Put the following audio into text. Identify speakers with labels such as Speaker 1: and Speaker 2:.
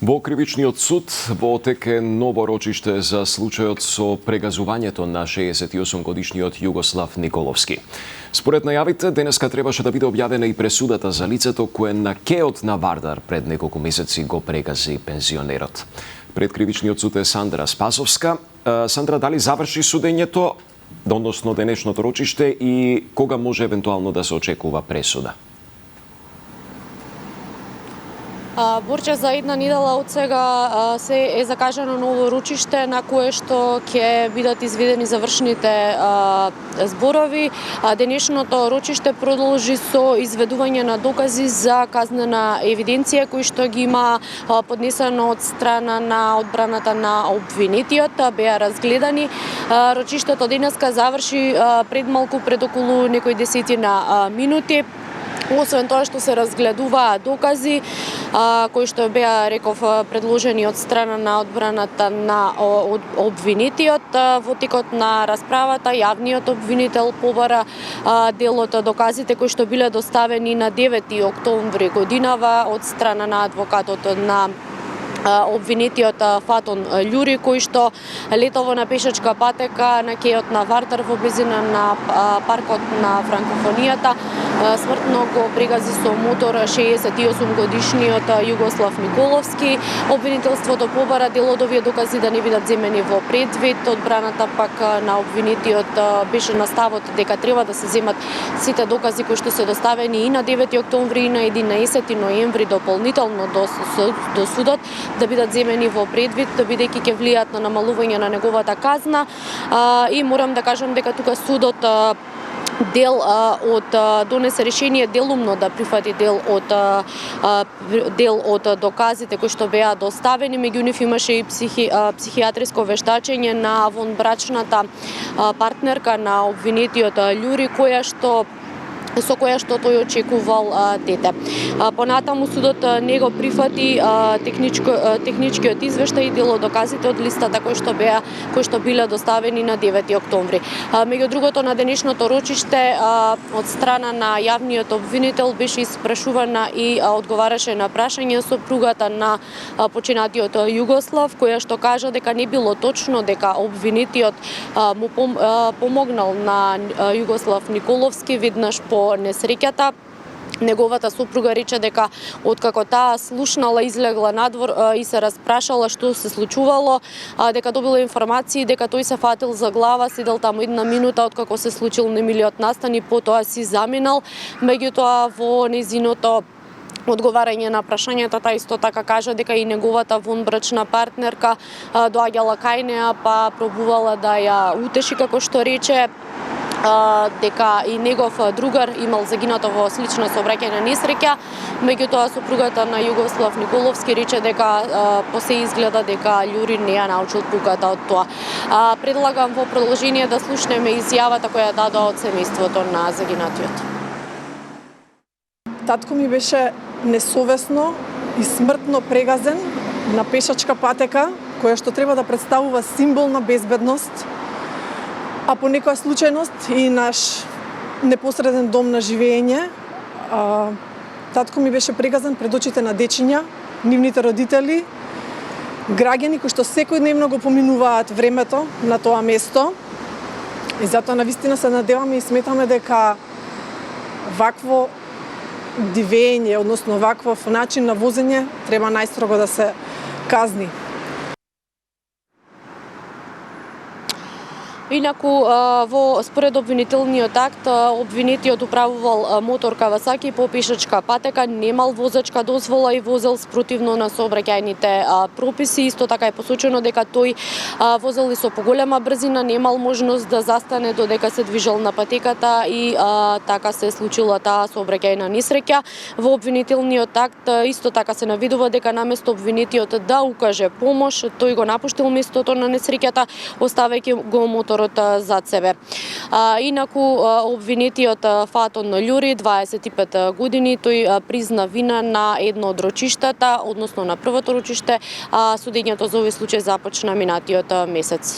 Speaker 1: Во Кривичниот суд во тек е ново рочиште за случајот со прегазувањето на 68-годишниот Југослав Николовски. Според најавите, денеска требаше да биде објавена и пресудата за лицето кое на кеот на Вардар пред неколку месеци го прегази пензионерот. Пред Кривичниот суд е Сандра Спасовска. Сандра, дали заврши судењето, односно денешното рочиште, и кога може евентуално да се очекува пресуда?
Speaker 2: Борче, за една недела од сега се е закажано ново рочиште на кое што ќе бидат изведени завршните зборови. Денешното рочиште продолжи со изведување на докази за казнена евиденција кои што ги има поднесено од страна на одбраната на обвинетиот, беа разгледани. Рочиштето денеска заврши пред околу некои десетина минути. Освен тоа што се разгледуваат докази кои што беа, реков, предложени од страна на одбраната на обвинетиот, во текот на расправата јавниот обвинител побара дел од доказите кои што биле доставени на 9 октомври годинава од страна на адвокатот на обвинетиот Фатон Љури, кој што летово на пешачка патека на кеот на Вардар во близина на паркот на франкофонијата смртно го прегази со мотор 68-годишниот Југослав Николовски. Обвинителството побара дел од овие докази да не бидат земени во предвид. Одбраната пак на обвинетиот беше на ставот дека треба да се земат сите докази кои што се доставени и на 9 октомври и на 11 ноември дополнително до судот, да бидат земени во предвид, бидејќи ќе влијат на намалување на неговата казна. И морам да кажам дека тука судот донесе решение делумно да прифати дел од доказите кои што беа доставени. Меѓу нив имаше и психијатриско вештачење на вонбрачната партнерка на обвинетиот Љури, со која што тој очекувал дете. Понатаму судот не го прифати техничкиот извештај и дел од доказите од листата кои што биле доставени на 9 октомври. Меѓу другото, на денешното рочиште од страна на јавниот обвинител беше испрашувана и одговараше на прашање сопругата на починатиот Југослав, која што кажа дека не било точно дека обвинетиот му помогнал на Југослав Николовски веднаш по несреќата. Неговата сопруга рече дека откако таа слушнала, излегла надвор и се распрашала што се случувало, дека добила информации дека тој се фатил за глава, седел таму една минута откако се случил немилиот настан и потоа си заминал. Меѓутоа во незиното одговарање на прашањата, таа исто така кажа дека и неговата вонбрачна партнерка доаѓала кај неа, па пробувала да ја утеши, како што рече, дека и негов другар имал загинато во слична сообраќајна несреќа. Меѓутоа, сопругата на Југослав Николовски рече дека по се изгледа дека Љури не ја научил пуката од тоа. Предлагам во продолжение да слушнеме изјавата која дадоа од семејството на загинатиот.
Speaker 3: Татко ми беше несовесно и смртно прегазен на пешачка патека, која што треба да представува символ на безбедност, а по некоја случајност и наш непосреден дом на живење. Татко ми беше прегазен пред очите на дечиња, нивните родители, граѓани кои што секојдневно го поминуваат времето на тоа место. И затоа навистина се надеваме и сметаме дека вакво дивење, односно ваков начин на возење треба најстрого да се казни.
Speaker 2: Инаку, според обвинителниот акт, обвинетиот управувал мотор Кавасаки по пешачка патека, немал возачка дозвола и возел спротивно на сообраќајните прописи. Исто така е посочено дека тој возел и со поголема брзина, немал можност да застане додека се движел на патеката и така се случила таа сообраќајна несреќа. Во обвинителниот акт исто така се навидува дека наместо обвинетиот да укаже помош, тој го напуштил местото на несреќата, оставајќи го моторот зад себе. Инаку, обвинетиот Фатон Љури, 25 години, тој призна вина на едно од рочиштата, односно на првото рочиште. Судењето за овој случај започна минатиот месец.